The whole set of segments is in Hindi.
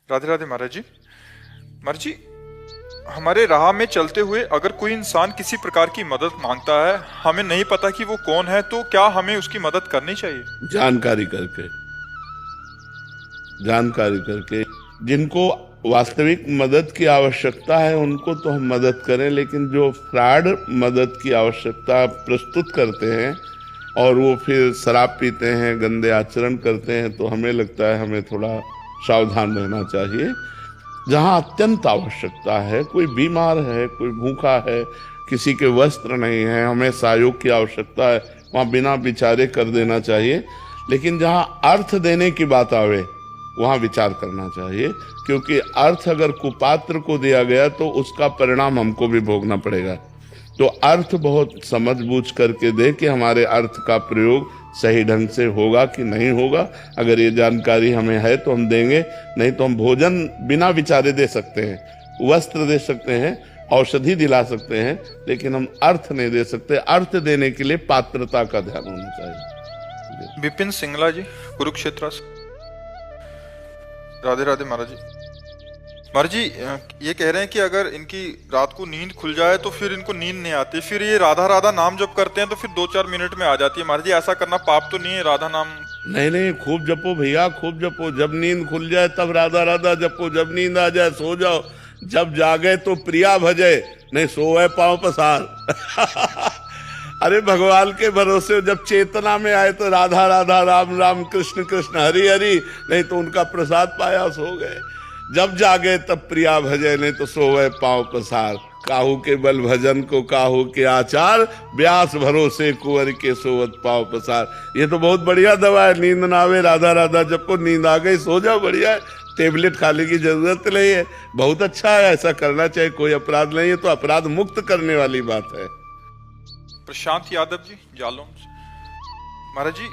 राधे राधे महाराज जी। महाराज जी, हमारे राह में चलते हुए अगर कोई इंसान किसी प्रकार की मदद मांगता है, हमें नहीं पता कि वो कौन है, तो क्या हमें उसकी मदद करनी चाहिए? जानकारी करके, जानकारी करके जिनको वास्तविक मदद की आवश्यकता है उनको तो हम मदद करें, लेकिन जो फ्रॉड मदद की आवश्यकता प्रस्तुत करते हैं और वो फिर शराब पीते हैं, गंदे आचरण करते हैं, तो हमें लगता है हमें थोड़ा सावधान रहना चाहिए। जहाँ अत्यंत आवश्यकता है, कोई बीमार है, कोई भूखा है, किसी के वस्त्र नहीं है, हमें सहयोग की आवश्यकता है, वहाँ बिना विचारे कर देना चाहिए। लेकिन जहाँ अर्थ देने की बात आवे वहाँ विचार करना चाहिए, क्योंकि अर्थ अगर कुपात्र को दिया गया तो उसका परिणाम हमको भी भोगना पड़ेगा। तो अर्थ बहुत समझ बूझ करके दे कि हमारे अर्थ का प्रयोग सही ढंग से होगा कि नहीं होगा। अगर ये जानकारी हमें है तो हम देंगे, नहीं तो हम भोजन बिना विचारे दे सकते हैं, वस्त्र दे सकते हैं, औषधि दिला सकते हैं, लेकिन हम अर्थ नहीं दे सकते। अर्थ देने के लिए पात्रता का ध्यान होना चाहिए। विपिन सिंगला जी, कुरुक्षेत्र से। राधे राधे महाराज जी। महाराज जी, ये कह रहे हैं कि अगर इनकी रात को नींद खुल जाए तो फिर इनको नींद नहीं आती, फिर ये राधा राधा नाम जप करते हैं तो फिर 2-4 मिनट में आ जाती है। महाराज जी, ऐसा करना पाप तो नहीं है? राधा नाम नहीं नहीं, खूब जपो भैया, खूब जपो। जब नींद खुल जाए तब राधा राधा जपो, जब नींद आ जाए सो जाओ, जब जागे तो प्रिया भजे, नहीं सोए पाँव पसार। अरे भगवान के भरोसे जब चेतना में आए तो राधा राधा, राम राम, कृष्ण कृष्ण, हरि हरि, नहीं तो उनका प्रसाद पाया, सो गए। जब जागे तब प्रिया भजे, नहीं तो सोए पाँव पसार। काहू के बल भजन को काहू के आचार, व्यास भरोसे कुंवर के सोवत पाँव पसार। ये तो बहुत बढ़िया दवा है। नींद ना आवे, राधा राधा जपो, नींद आ गई सो जाओ, बढ़िया है। टेबलेट खाने की जरूरत नहीं है। बहुत अच्छा है, ऐसा करना चाहिए, कोई अपराध नहीं है। तो अपराध मुक्त करने वाली बात है। प्रशांत यादव जी, जालौन से। महाराज जी,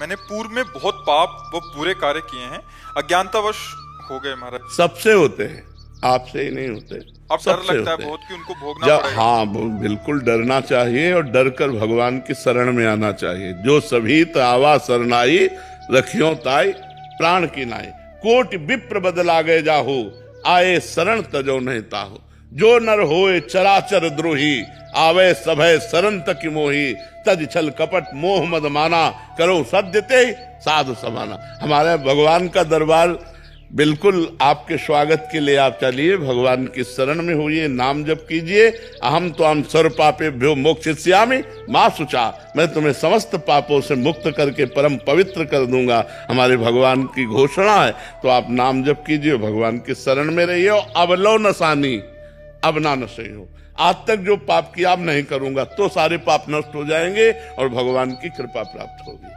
मैंने पूर्व में बहुत पाप व बुरे कार्य किए हैं, अज्ञानतावश हो गए महाराज। सबसे होते हैं, आपसे ही नहीं होते। अब डर लगता है बहुत कि उनको भोगना पड़ेगा। हाँ, बिल्कुल डरना चाहिए और डर कर भगवान की शरण में आना चाहिए। जो सभी आवा शरणाई, रखियो ताई प्राण की नाई। कोट विप्र बदला गए जाहो, आए शरण तजो नहीं ताहो। जो नर होए चराचर द्रोही, आवे सभय शरण तक मोही। तज छल कपट मोह मद माना, करो सद्यते साधु समाना। हमारे भगवान का दरबार बिल्कुल आपके स्वागत के लिए। आप चलिए, भगवान की शरण में होइए, नाम जप कीजिए। अहम तो हम सर्व पापेभ्यो मोक्षयिष्यामि मा शुचा। मैं तुम्हें समस्त पापों से मुक्त करके परम पवित्र कर दूंगा, हमारे भगवान की घोषणा है। तो आप नाम जप कीजिए, भगवान की शरण में रहिए। अब लो नसानी, अब ना नशे हो। आज तक जो पाप किया अब नहीं करूंगा, तो सारे पाप नष्ट हो जाएंगे और भगवान की कृपा प्राप्त होगी।